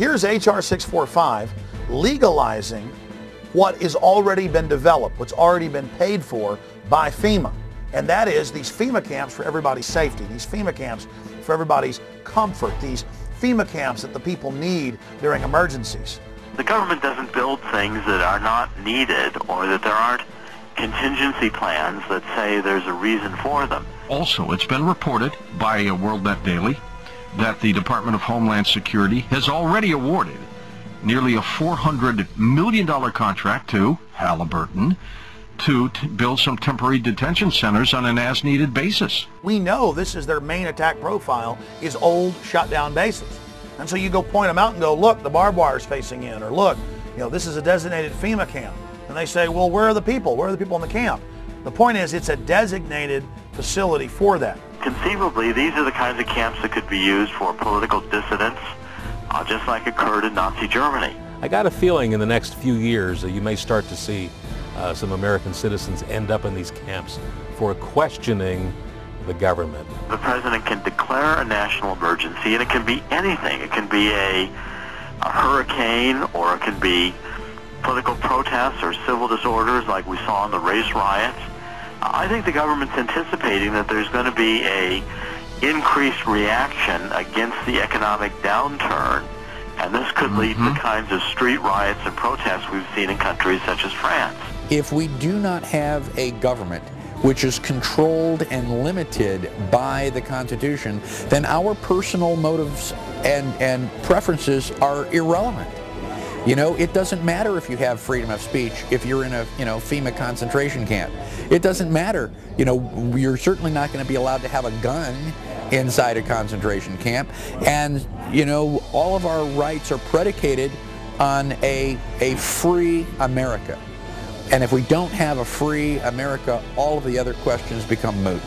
Here's H.R. 645 legalizing what has already been developed, what's already been paid for by FEMA. And that is these FEMA camps for everybody's safety, these FEMA camps for everybody's comfort, these FEMA camps that the people need during emergencies. The government doesn't build things that are not needed or that there aren't contingency plans that say there's a reason for them. Also, it's been reported by WorldNet Daily that the Department of Homeland Security has already awarded nearly a $400 million contract to Halliburton to build some temporary detention centers on an as-needed basis. We know this is their main attack profile, is old, shut-down bases. And so you go point them out and go, look, the barbed wire's facing in, or look, this is a designated FEMA camp. And they say, well, where are the people? Where are the people in the camp? The point is, it's a designated facility for that. Conceivably, these are the kinds of camps that could be used for political dissidents, just like occurred in Nazi Germany. I got a feeling in the next few years that you may start to see some American citizens end up in these camps for questioning the government. The president can declare a national emergency, and it can be anything. It can be a hurricane, or it can be political protests or civil disorders like we saw in the race riots. I think the government's anticipating that there's going to be a increased reaction against the economic downturn, and this could lead to the kinds of street riots and protests we've seen in countries such as France. If we do not have a government which is controlled and limited by the Constitution, then our personal motives and preferences are irrelevant. It doesn't matter if you have freedom of speech if you're in a FEMA concentration camp. It doesn't matter. You're certainly not going to be allowed to have a gun inside a concentration camp. And all of our rights are predicated on a free America. And if we don't have a free America, all of the other questions become moot.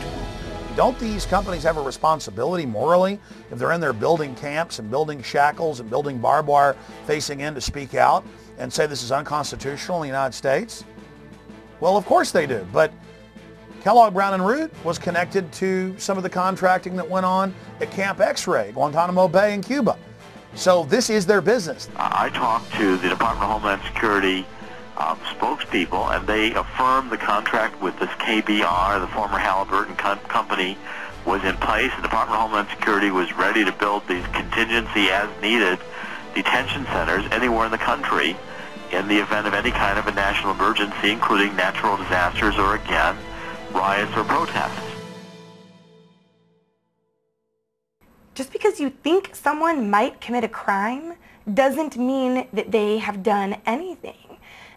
Don't these companies have a responsibility morally if they're in there building camps and building shackles and building barbed wire facing in to speak out and say this is unconstitutional in the United States? Well, of course they do. But Kellogg Brown and Root was connected to some of the contracting that went on at Camp X-Ray, Guantanamo Bay in Cuba. So this is their business. I talked to the Department of Homeland Security spokespeople, and they affirmed the contract with this KBR, the former Halliburton company, was in place. The Department of Homeland Security was ready to build these contingency as-needed detention centers anywhere in the country in the event of any kind of a national emergency, including natural disasters or, again, riots or protests. Just because you think someone might commit a crime doesn't mean that they have done anything,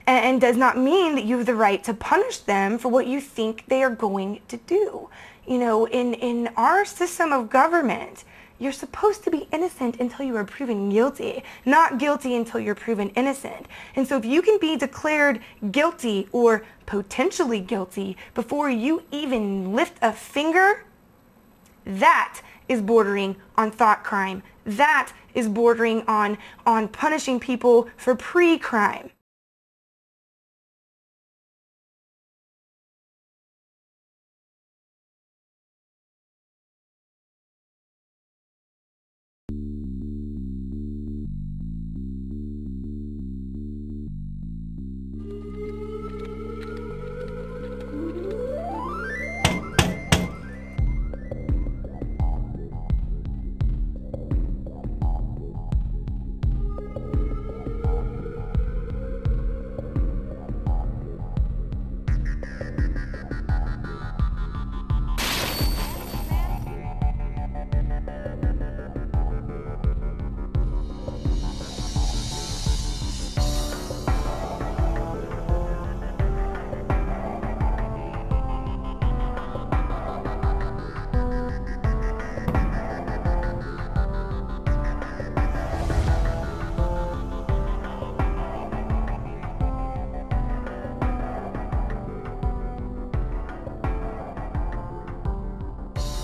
and does not mean that you have the right to punish them for what you think they are going to do. In our system of government, you're supposed to be innocent until you are proven guilty, not guilty until you're proven innocent. And so if you can be declared guilty or potentially guilty before you even lift a finger, that is bordering on thought crime. That is bordering on punishing people for pre-crime.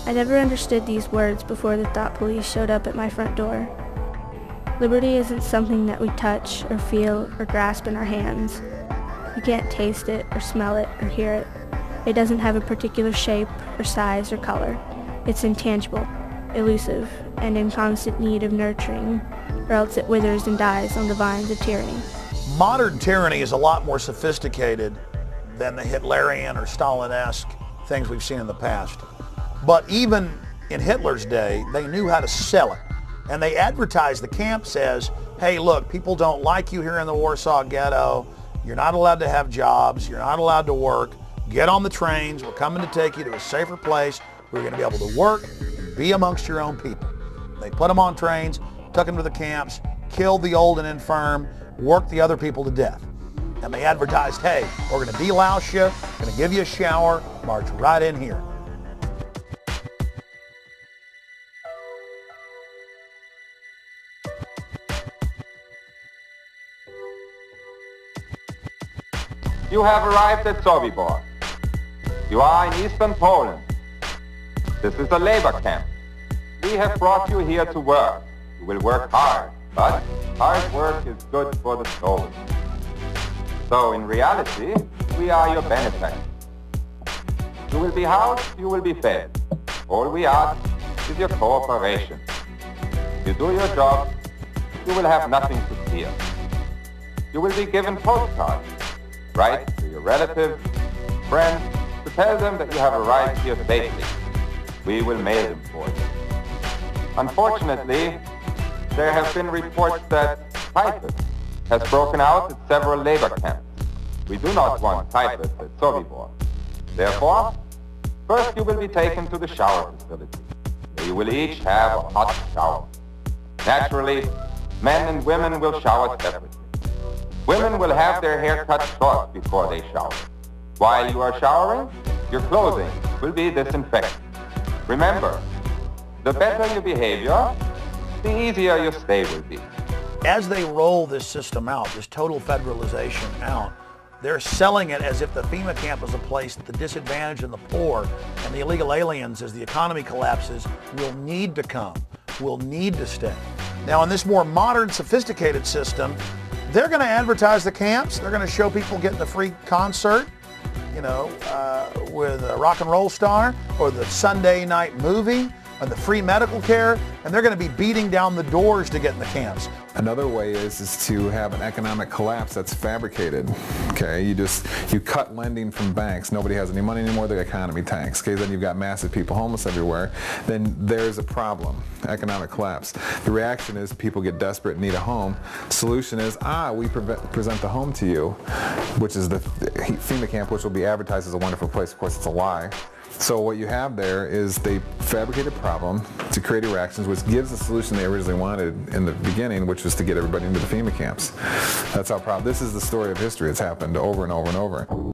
I never understood these words before the thought police showed up at my front door. Liberty isn't something that we touch or feel or grasp in our hands. You can't taste it or smell it or hear it. It doesn't have a particular shape or size or color. It's intangible, elusive, and in constant need of nurturing, or else it withers and dies on the vines of tyranny. Modern tyranny is a lot more sophisticated than the Hitlerian or Stalin-esque things we've seen in the past. But even in Hitler's day, they knew how to sell it. And they advertised the camps as, hey, look, people don't like you here in the Warsaw Ghetto. You're not allowed to have jobs. You're not allowed to work. Get on the trains. We're coming to take you to a safer place where you're going to be able to work and be amongst your own people. They put them on trains, took them to the camps, killed the old and infirm, worked the other people to death. And they advertised, hey, we're going to delouse you, going to give you a shower, march right in here. You have arrived at Sobibor. You are in eastern Poland. This is a labor camp. We have brought you here to work. You will work hard, but hard work is good for the soul. So in reality, we are your benefactors. You will be housed, you will be fed. All we ask is your cooperation. If you do your job, you will have nothing to fear. You will be given postcards. Write to your relatives, friends, to tell them that you have arrived here safely. We will mail them for you. Unfortunately, there have been reports that typhus has broken out at several labor camps. We do not want typhus at Sobibor. Therefore, first you will be taken to the shower facility, where you will each have a hot shower. Naturally, men and women will shower separately. Women will have their hair cut short before they shower. While you are showering, your clothing will be disinfected. Remember, the better your behavior, the easier your stay will be. As they roll this system out, this total federalization out, they're selling it as if the FEMA camp is a place that the disadvantaged and the poor and the illegal aliens, as the economy collapses, will need to come, will need to stay. Now, in this more modern, sophisticated system, they're going to advertise the camps. They're going to show people getting the free concert, you know, with a rock and roll star, or the Sunday night movie, or the free medical care, and they're going to be beating down the doors to get in the camps. Another way is to have an economic collapse that's fabricated. Okay, you cut lending from banks. Nobody has any money anymore. The economy tanks. Okay, then you've got massive people homeless everywhere. Then there's a problem. Economic collapse. The reaction is people get desperate and need a home. Solution is we present the home to you, which is the FEMA camp, which will be advertised as a wonderful place. Of course, it's a lie. So what you have there is they fabricate a problem to create reactions, which gives the solution they originally wanted in the beginning, which was to get everybody into the FEMA camps. That's how this is the story of history. It's happened over and over and over.